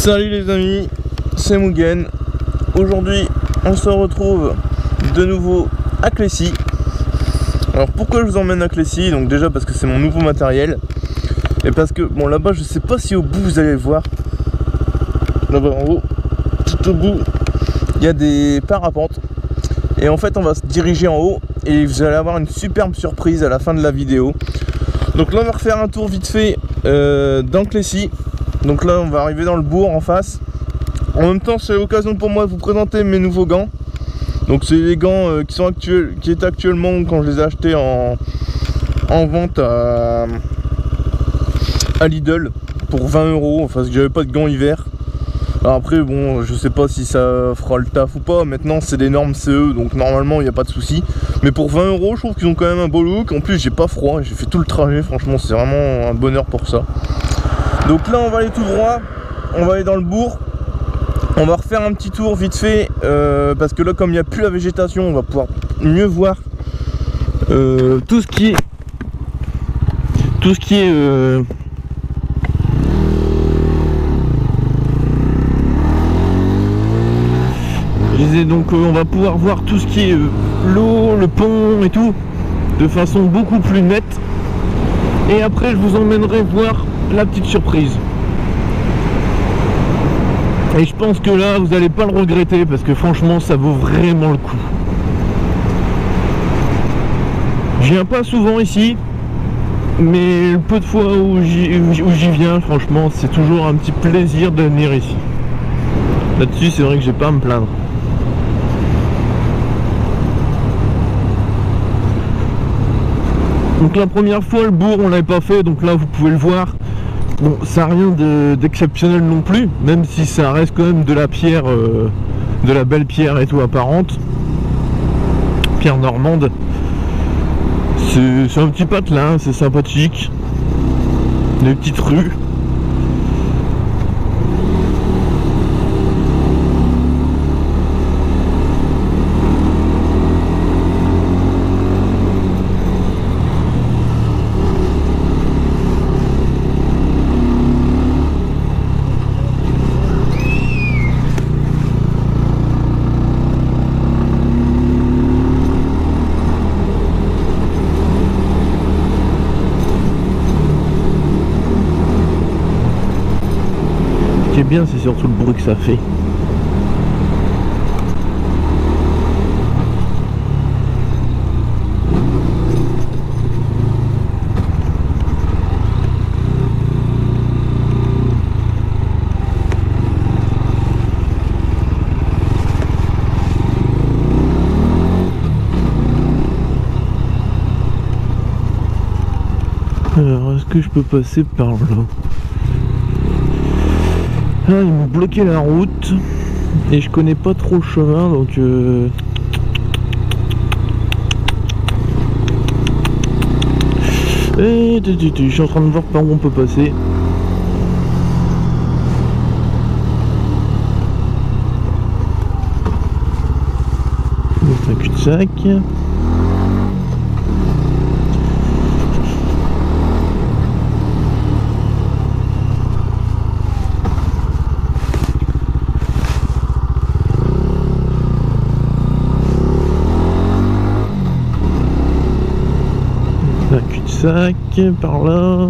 Salut les amis, c'est Mugen. Aujourd'hui on se retrouve de nouveau à Clécy. Alors pourquoi je vous emmène à Clécy? Donc déjà parce que c'est mon nouveau matériel. Et parce que bon, là-bas je sais pas si au bout vous allez le voir. Là-bas en haut, tout au bout, il y a des parapentes. Et en fait on va se diriger en haut et vous allez avoir une superbe surprise à la fin de la vidéo. Donc là on va refaire un tour vite fait dans Clécy. Donc là on va arriver dans le bourg en face. En même temps c'est l'occasion pour moi de vous présenter mes nouveaux gants. Donc c'est les gants qui étaient actuellement, quand je les ai achetés en vente à Lidl pour 20 €, enfin parce que j'avais pas de gants hiver. Alors après bon, je sais pas si ça fera le taf ou pas. Maintenant c'est des normes CE, donc normalement il n'y a pas de souci. Mais pour 20 €, je trouve qu'ils ont quand même un beau look. En plus j'ai pas froid, j'ai fait tout le trajet, franchement c'est vraiment un bonheur pour ça. Donc là on va aller tout droit, on va aller dans le bourg. On va refaire un petit tour vite fait parce que là comme il n'y a plus la végétation, on va pouvoir mieux voir tout ce qui est je disais donc on va pouvoir voir tout ce qui est l'eau, le pont et tout de façon beaucoup plus nette. Et après je vous emmènerai voir la petite surprise. Et je pense que là vous n'allez pas le regretter parce que franchement ça vaut vraiment le coup. Je viens pas souvent ici, mais le peu de fois où j'y viens, franchement c'est toujours un petit plaisir de venir ici. Là-dessus c'est vrai que j'ai pas à me plaindre. Donc la première fois le bourg on l'avait pas fait, donc là vous pouvez le voir. Bon, ça n'a rien d'exceptionnel non plus, même si ça reste quand même de la pierre, de la belle pierre et tout apparente. Pierre normande. C'est un petit patelin, c'est sympathique. Des petites rues. Ce qui est bien, c'est surtout le bruit que ça fait. Alors, est-ce que je peux passer par là? Ah, ils m'ont bloqué la route et je connais pas trop le chemin, donc je suis en train de voir par où on peut passer. C'est un cul-de-sac. Un cul-de-sac par là.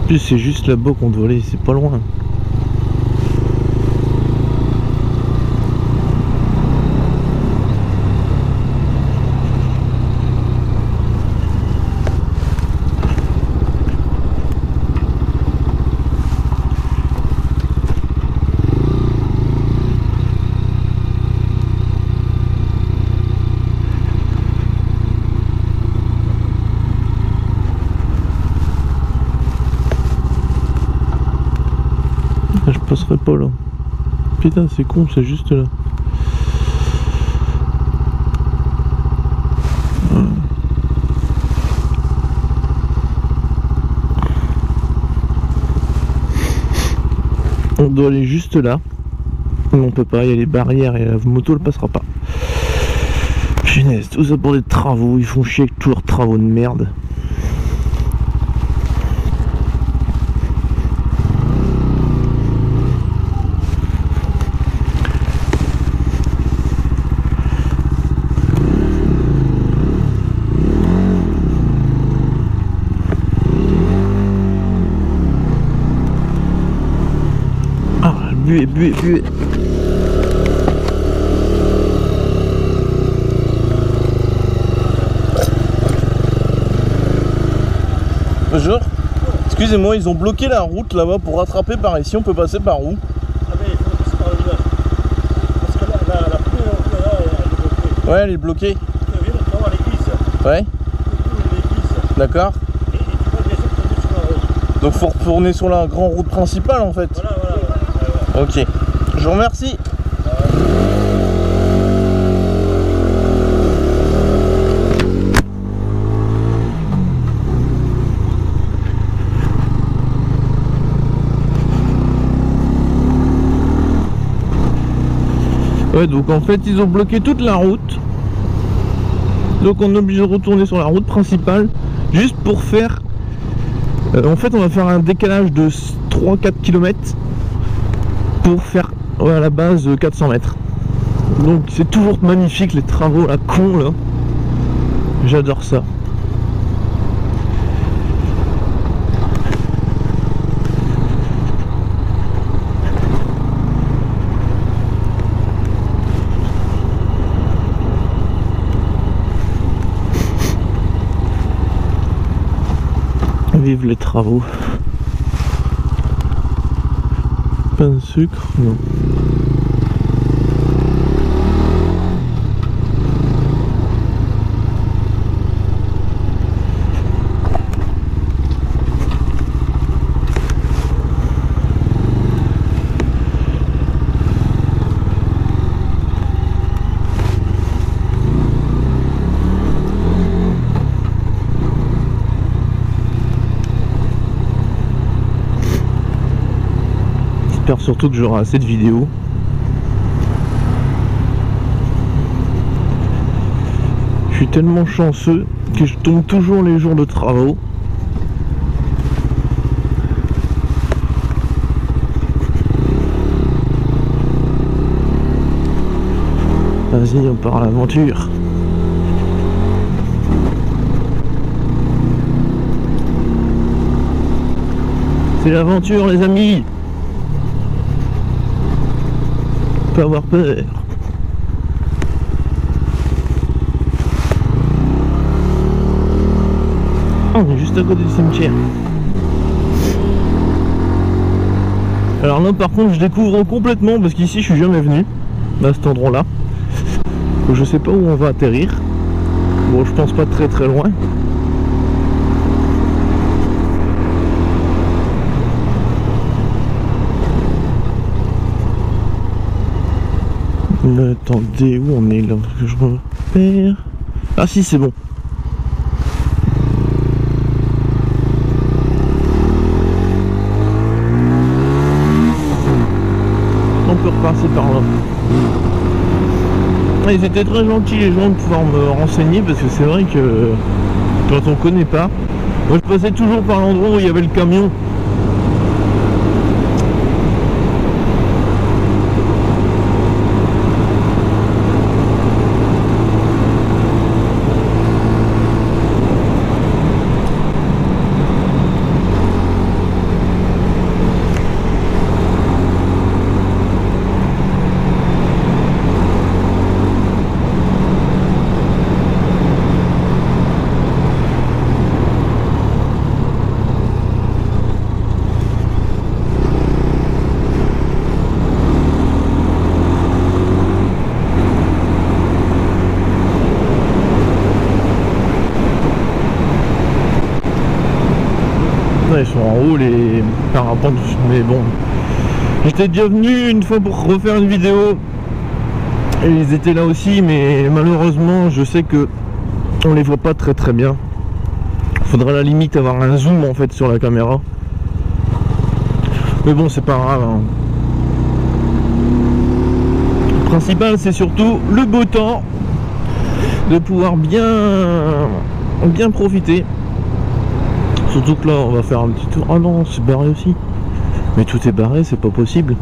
Plus c'est juste là-bas qu'on doit aller, c'est pas loin. Je passerai pas là. Putain, c'est con, c'est juste là. doit aller juste là. Mais on peut pas, il y a les barrières et la moto ne passera pas. Punaise, tout ça pour des travaux, ils font chier avec tous leurs travaux de merde. Ah, buée. Bonjour. Excusez-moi, ils ont bloqué la route là-bas pour rattraper par ici. On peut passer par où? Ah mais il faut passer par le nord. Parce que la première là, elle est bloquée. Ouais, elle est bloquée. Tu viens de voir l'église. Ouais. L'église. D'accord. Et tu vas bien sûr tomber sur la route. Donc faut retourner sur la grande route principale en fait. Voilà. Ok. Je vous remercie. Ouais, donc en fait ils ont bloqué toute la route. Donc on est obligé de retourner sur la route principale juste pour faire en fait on va faire un décalage de 3-4 km pour faire à la base 400 mètres. Donc c'est toujours magnifique les travaux à con là. J'adore ça. Vive les travaux. Pain de sucre, non. J'espère surtout que j'aurai assez de vidéos. Je suis tellement chanceux que je tombe toujours les jours de travaux. Vas-y, on part à l'aventure. C'est l'aventure les amis. Pas avoir peur. Oh, on est juste à côté du cimetière. Alors là par contre je découvre complètement parce qu'ici je suis jamais venu à cet endroit là. Je sais pas où on va atterrir. Bon je pense pas très loin. Attendez, où on est là? Que je repère. Ah si, c'est bon. On peut repasser par là. Ils étaient très gentils les gens de pouvoir me renseigner parce que c'est vrai que quand on connaît pas, moi je passais toujours par l'endroit où il y avait le camion. Ils sont en haut les parapentes, mais bon, j'étais déjà venu une fois pour refaire une vidéo et ils étaient là aussi, mais malheureusement je sais que on les voit pas très bien. Faudrait à la limite avoir un zoom en fait sur la caméra, mais bon c'est pas grave hein. Le principal, c'est surtout le beau temps, de pouvoir bien profiter. Surtout que là, on va faire un petit tour. Ah non, c'est barré aussi. Mais tout est barré, c'est pas possible.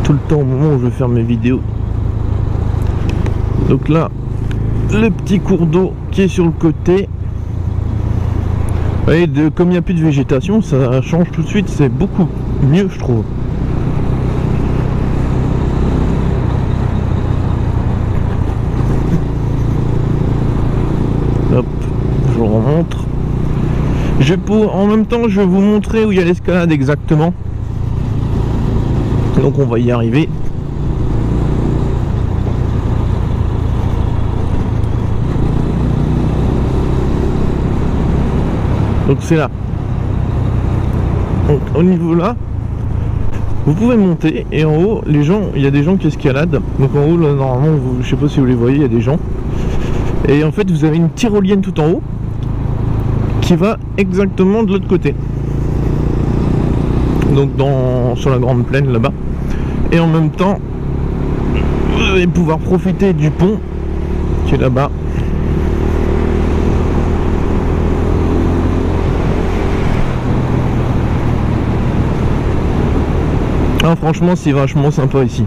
Tout le temps au moment où je vais faire mes vidéos. Donc là, le petit cours d'eau qui est sur le côté. Et comme il n'y a plus de végétation, ça change tout de suite, c'est beaucoup mieux, je trouve. Hop, je vous remontre. En même temps, je vais vous montrer où il y a l'escalade exactement. Donc on va y arriver. Donc c'est là. Donc au niveau là, vous pouvez monter et en haut, les gens, il y a des gens qui escaladent. Donc en haut là, normalement, je sais pas si vous les voyez, il y a des gens. Et en fait, vous avez une tyrolienne tout en haut qui va exactement de l'autre côté. Donc sur la grande plaine là-bas. Et en même temps, vous allez pouvoir profiter du pont qui est là-bas. Ah, franchement, c'est vachement sympa ici.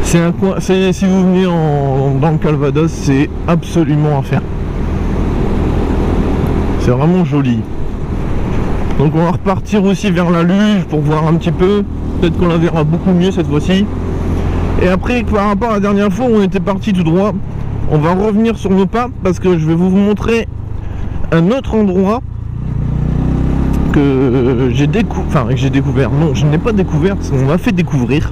C'est un coin, si vous venez dans le Calvados, c'est absolument à faire. C'est vraiment joli. Donc on va repartir aussi vers la luge pour voir un petit peu. Peut-être qu'on la verra beaucoup mieux cette fois-ci. Et après, par rapport à la dernière fois où on était parti tout droit, on va revenir sur nos pas parce que je vais vous montrer un autre endroit que j'ai découvert. Non, je n'ai pas découvert, on m'a fait découvrir.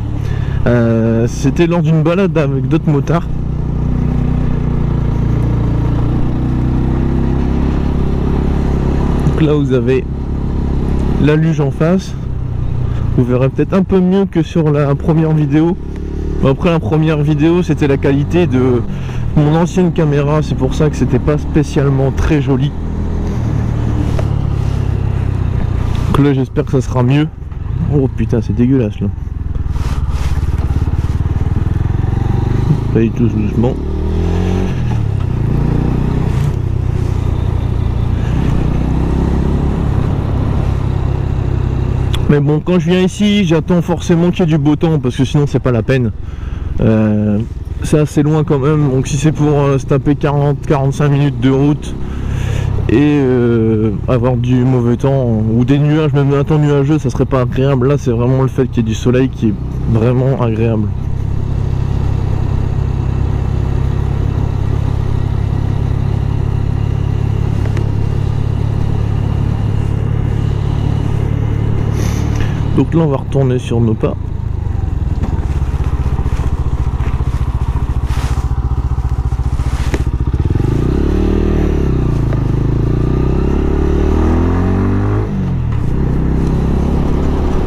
C'était lors d'une balade avec d'autres motards. Donc là vous avez la luge en face. Vous verrez peut-être un peu mieux que sur la première vidéo. Après la première vidéo, c'était la qualité de mon ancienne caméra, c'est pour ça que c'était pas spécialement très joli. Donc là j'espère que ça sera mieux. Oh putain, c'est dégueulasse là. Allez, tout doucement. Mais bon, quand je viens ici, j'attends forcément qu'il y ait du beau temps parce que sinon c'est pas la peine. C'est assez loin quand même, donc si c'est pour se taper 40-45 minutes de route et avoir du mauvais temps ou des nuages, même un temps nuageux, ça serait pas agréable. Là c'est vraiment le fait qu'il y ait du soleil qui est vraiment agréable. Donc là on va retourner sur nos pas.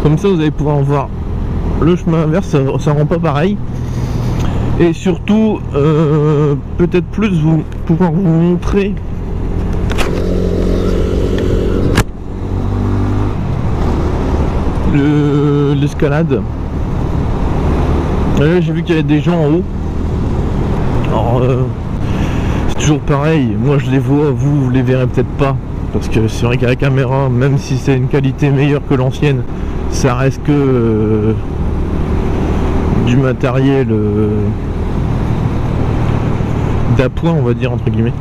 Comme ça vous allez pouvoir voir le chemin inverse, ça rend pas pareil. Et surtout peut-être plus pouvoir vous montrer l'escalade. J'ai vu qu'il y avait des gens en haut. Alors c'est toujours pareil, moi je les vois, vous les verrez peut-être pas, parce que c'est vrai qu'à la caméra, même si c'est une qualité meilleure que l'ancienne, ça reste que du matériel d'appoint, on va dire, entre guillemets.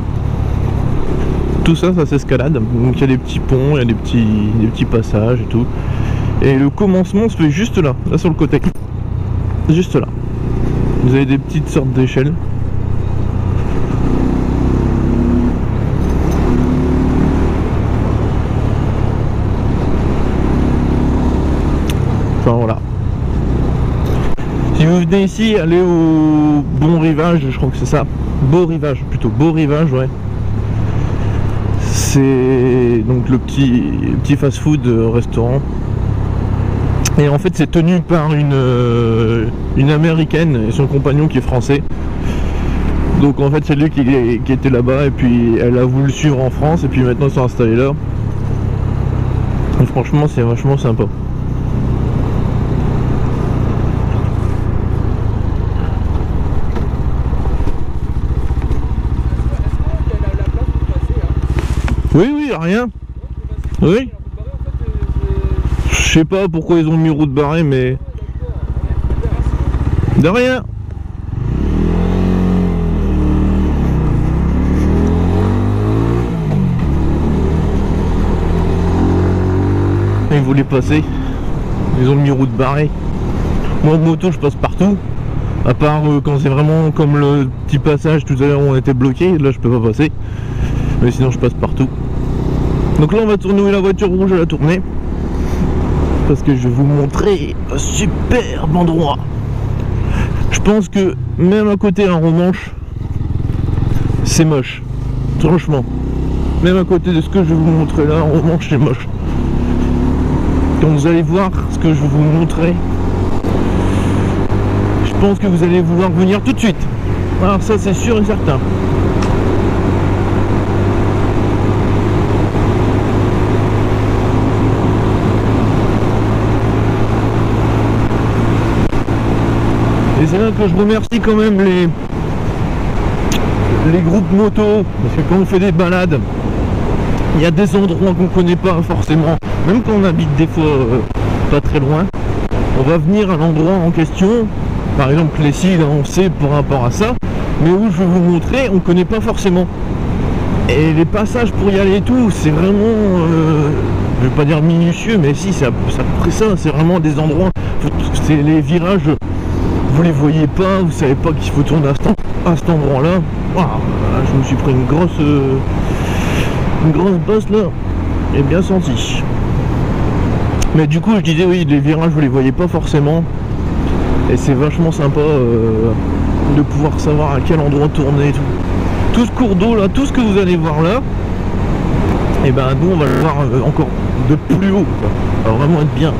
Tout ça, ça s'escalade, donc il y a des petits ponts, il y a des petits passages et tout. Et le commencement se fait juste là sur le côté. Juste là. Vous avez des petites sortes d'échelles. Enfin voilà. Si vous venez ici, allez au Bon Rivage, je crois que c'est ça. Beau Rivage, plutôt. Beau Rivage, ouais. C'est donc le petit fast-food restaurant. Et en fait c'est tenu par une américaine et son compagnon qui est français. Donc en fait c'est lui qui était là-bas et puis elle a voulu le suivre en France et puis maintenant ils sont installés là. Et franchement c'est vachement sympa. Oui, rien. Oui. Je sais pas pourquoi ils ont mis route barrée, mais... De rien. Ils voulaient passer. Ils ont mis route barrée. Moi en moto je passe partout. À part quand c'est vraiment comme le petit passage tout à l'heure où on était bloqué. Là je peux pas passer. Mais sinon je passe partout. Donc là on va tourner la voiture rouge à la tournée. Parce que je vais vous montrer un superbe endroit. Je pense que même à côté en Romanche, c'est moche. Franchement. Même à côté de ce que je vais vous montrer là en Romanche, c'est moche. Quand vous allez voir ce que je vais vous montrer, je pense que vous allez vouloir venir tout de suite. Alors ça c'est sûr et certain. Et c'est là que je remercie quand même les groupes moto, parce que quand on fait des balades, il y a des endroits qu'on connaît pas forcément, même quand on habite des fois pas très loin, on va venir à l'endroit en question, par exemple Clécy, là on sait par rapport à ça, mais où je vais vous montrer, on connaît pas forcément. Et les passages pour y aller et tout, c'est vraiment, je vais pas dire minutieux, mais si, c'est à peu près ça, c'est vraiment des endroits, c'est les virages, vous les voyez pas, vous savez pas qu'il faut tourner à cet endroit là. Wow, je me suis pris une grosse bosse là, et bien senti. Mais du coup je disais oui, les virages vous les voyez pas forcément, et c'est vachement sympa de pouvoir savoir à quel endroit tourner et tout. Tout ce cours d'eau là, tout ce que vous allez voir là, et ben nous on va le voir encore de plus haut, quoi. Ça va vraiment être bien.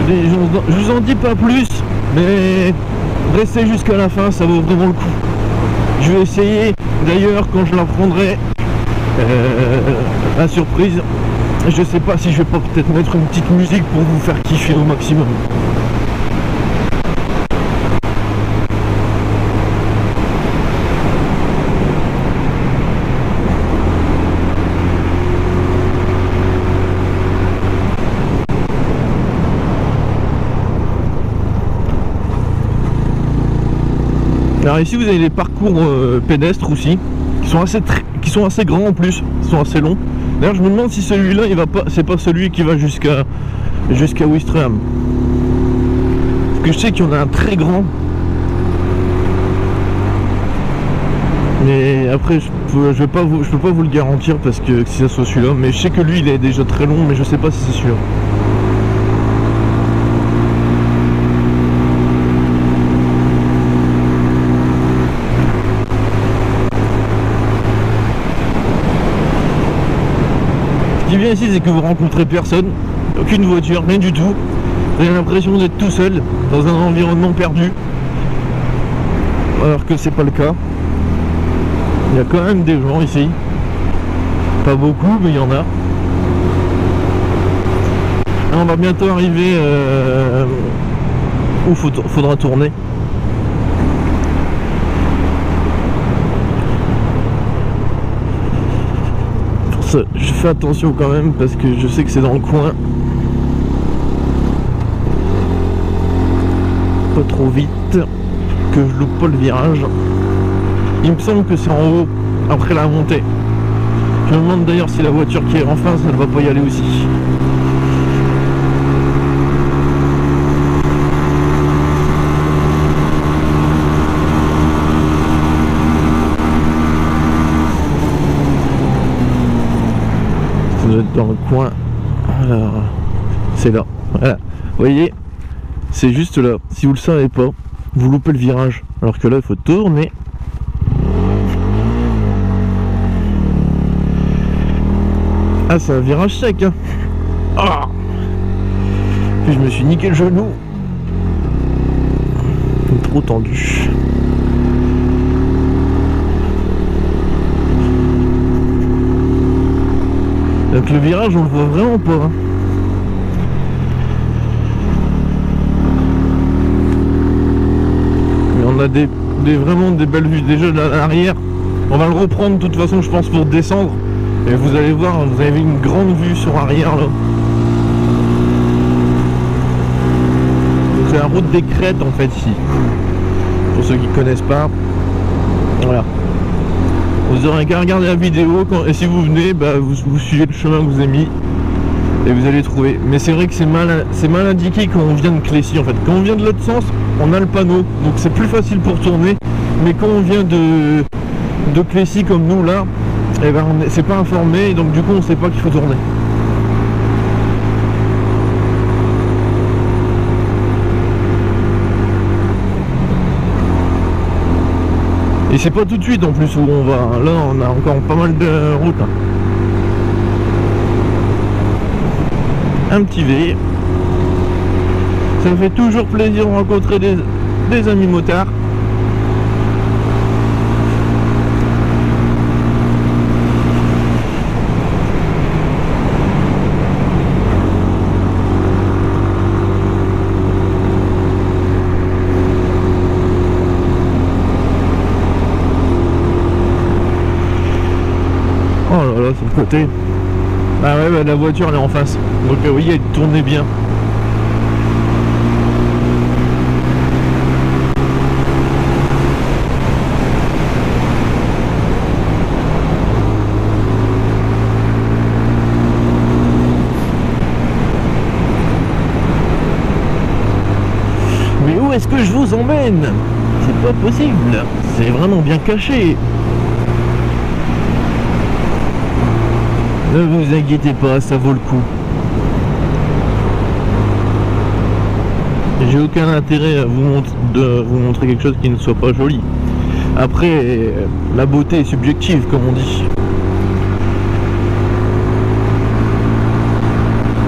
Je vous en dis pas plus, mais restez jusqu'à la fin, ça vaut vraiment le coup. Je vais essayer, d'ailleurs quand je la prendrai, la surprise, je sais pas si je vais pas peut-être mettre une petite musique pour vous faire kiffer au maximum. Alors ici vous avez les parcours pédestres aussi, qui sont assez grands en plus, ils sont assez longs. D'ailleurs je me demande si celui-là il va pas, c'est pas celui qui va jusqu'à Ouistreham. Parce que je sais qu'il y en a un très grand. Mais après je peux pas vous le garantir parce que si ça soit celui-là. Mais je sais que lui il est déjà très long, mais je sais pas si c'est celui-là. Ce qui est bien ici, c'est que vous rencontrez personne, aucune voiture, rien du tout. Vous avez l'impression d'être tout seul dans un environnement perdu, alors que c'est pas le cas. Il y a quand même des gens ici, pas beaucoup, mais il y en a. Là, on va bientôt arriver où faudra tourner. Je fais attention quand même parce que je sais que c'est dans le coin. Pas trop vite, que je loupe pas le virage. Il me semble que c'est en haut, après la montée. Je me demande d'ailleurs si la voiture qui est en face, elle va pas y aller aussi. Dans le coin, alors c'est là, voilà, vous voyez, c'est juste là. Si vous le savez pas, vous loupez le virage, alors que là il faut tourner. Ah, c'est un virage sec, hein. Ah, puis je me suis niqué le genou, trop tendu. Donc le virage on le voit vraiment pas. Hein. Mais on a vraiment des belles vues déjà à l'arrière. On va le reprendre de toute façon je pense pour descendre. Et vous allez voir, vous avez une grande vue sur l'arrière là. C'est la route des crêtes en fait ici. Pour ceux qui connaissent pas. Voilà. Vous aurez qu'à regarder la vidéo et si vous venez, bah, vous suivez le chemin que vous avez mis et vous allez trouver. Mais c'est vrai que c'est mal indiqué quand on vient de Clécy en fait. Quand on vient de l'autre sens, on a le panneau, donc c'est plus facile pour tourner. Mais quand on vient de Clécy comme nous là, eh ben c'est pas informé et donc du coup on sait pas qu'il faut tourner. Et c'est pas tout de suite en plus où on va. Là on a encore pas mal de route. Hein. Un petit V. Ça me fait toujours plaisir de rencontrer des amis motards. Oh là là, c'est le côté. Ah ouais, bah, la voiture elle est en face. Donc oui, elle tournait bien. Mais où est-ce que je vous emmène? C'est pas possible. C'est vraiment bien caché. Ne vous inquiétez pas, ça vaut le coup. J'ai aucun intérêt à de vous montrer quelque chose qui ne soit pas joli. Après, la beauté est subjective, comme on dit.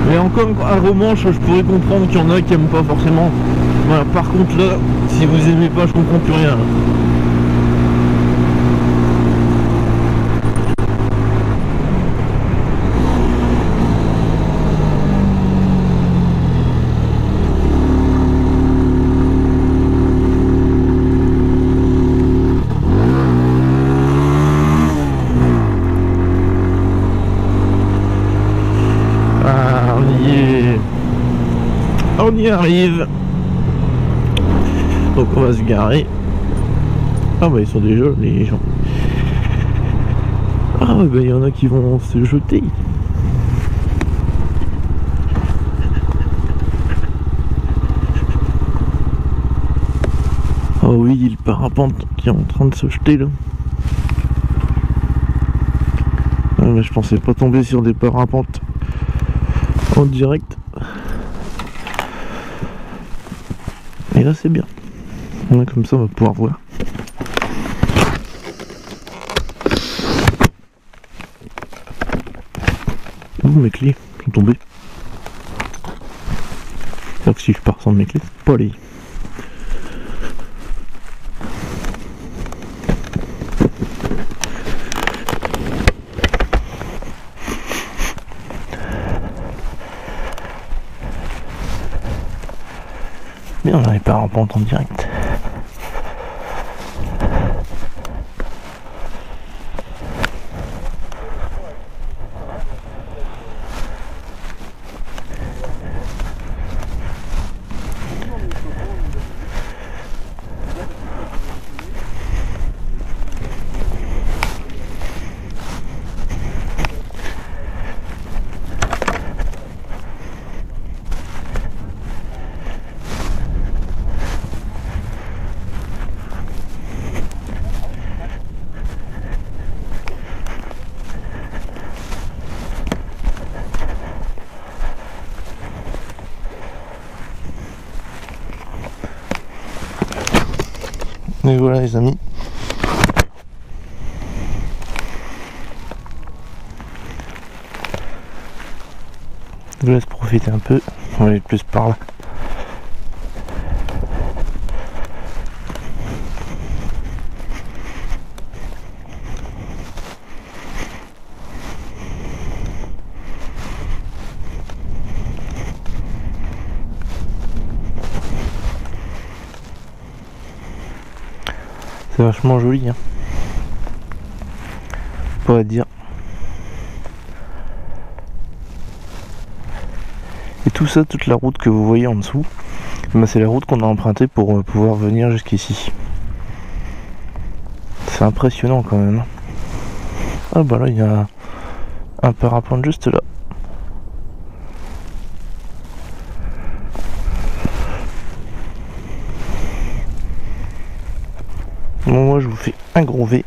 Mais encore à Romanche, je pourrais comprendre qu'il y en a qui n'aiment pas forcément. Voilà, par contre là, si vous aimez pas, je comprends plus rien. On y arrive. Donc on va se garer. Ah bah ils sont déjà les gens. Ah bah il y en a qui vont se jeter. Oh oui, le parapente qui est en train de se jeter là. Ah, mais je pensais pas tomber sur des parapentes en direct. Et là c'est bien. Là, comme ça on va pouvoir voir. Où mes clés sont tombées. C'est-à-dire que si je pars sans mes clés, c'est pas aller. Bien, on n'avait pas en pente en direct. Et voilà les amis. Je vous laisse profiter un peu. On va aller plus par là. C'est vachement joli, hein. Pas à dire. Et tout ça, toute la route que vous voyez en dessous, bah c'est la route qu'on a empruntée pour pouvoir venir jusqu'ici. C'est impressionnant quand même. Ah bah là il y a un parapente juste là. Bon, moi je vous fais un gros V.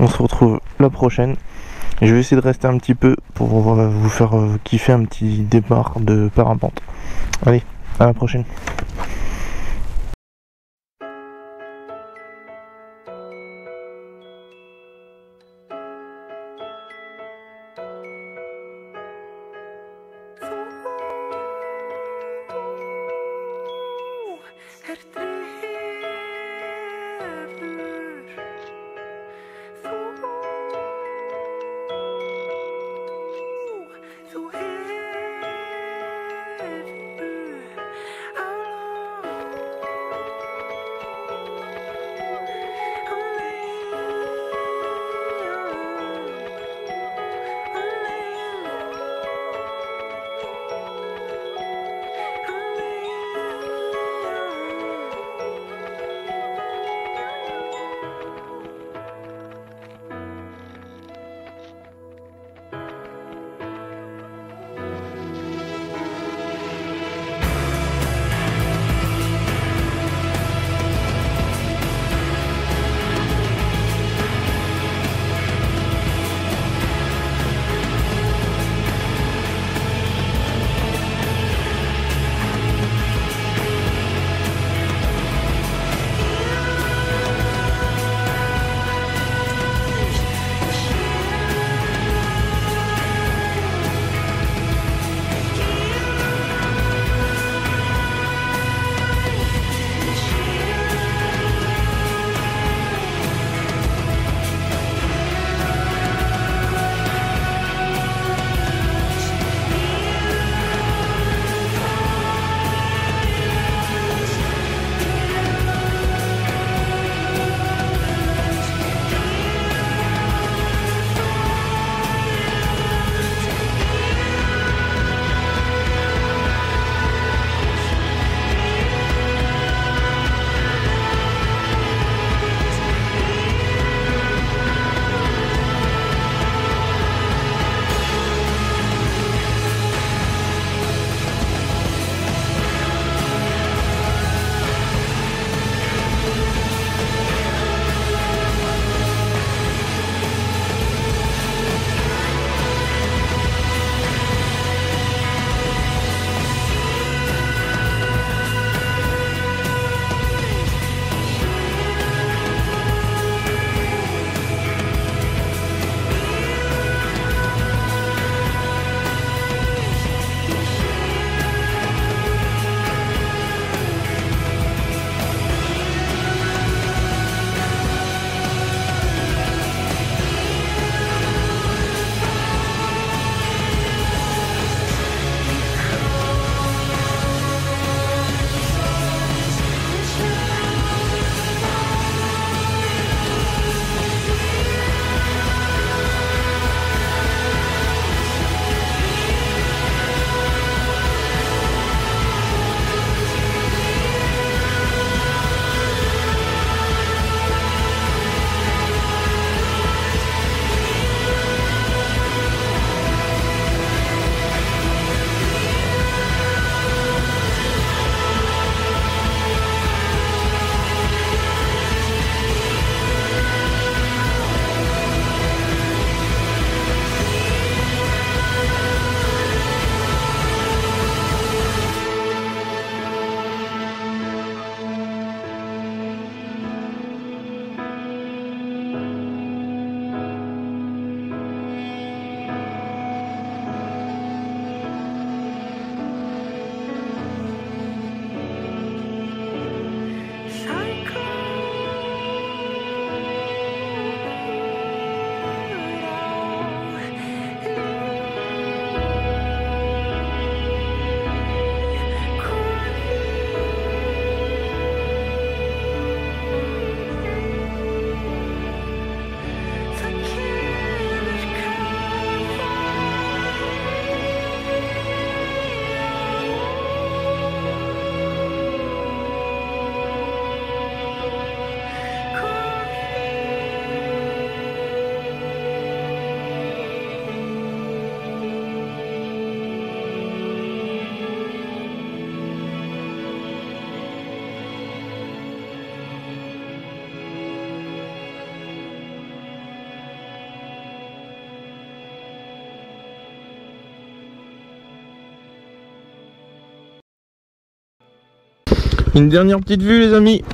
On se retrouve la prochaine. Je vais essayer de rester un petit peu pour vous faire kiffer un petit départ de parapente. Allez, à la prochaine. Þú hefur Une dernière petite vue les amis.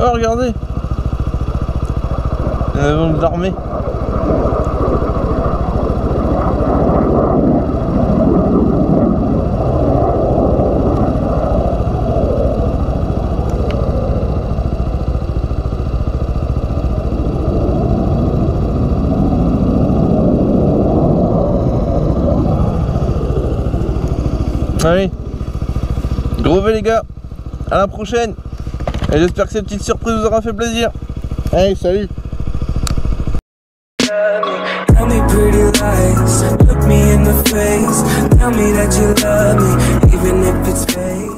Oh regardez, nous avons de l'armée. Allez, gros V les gars, à la prochaine. Et j'espère que cette petite surprise vous aura fait plaisir. Allez, salut. Tell me pretty lies, look me in the face, tell me that you love me, even if it's fake.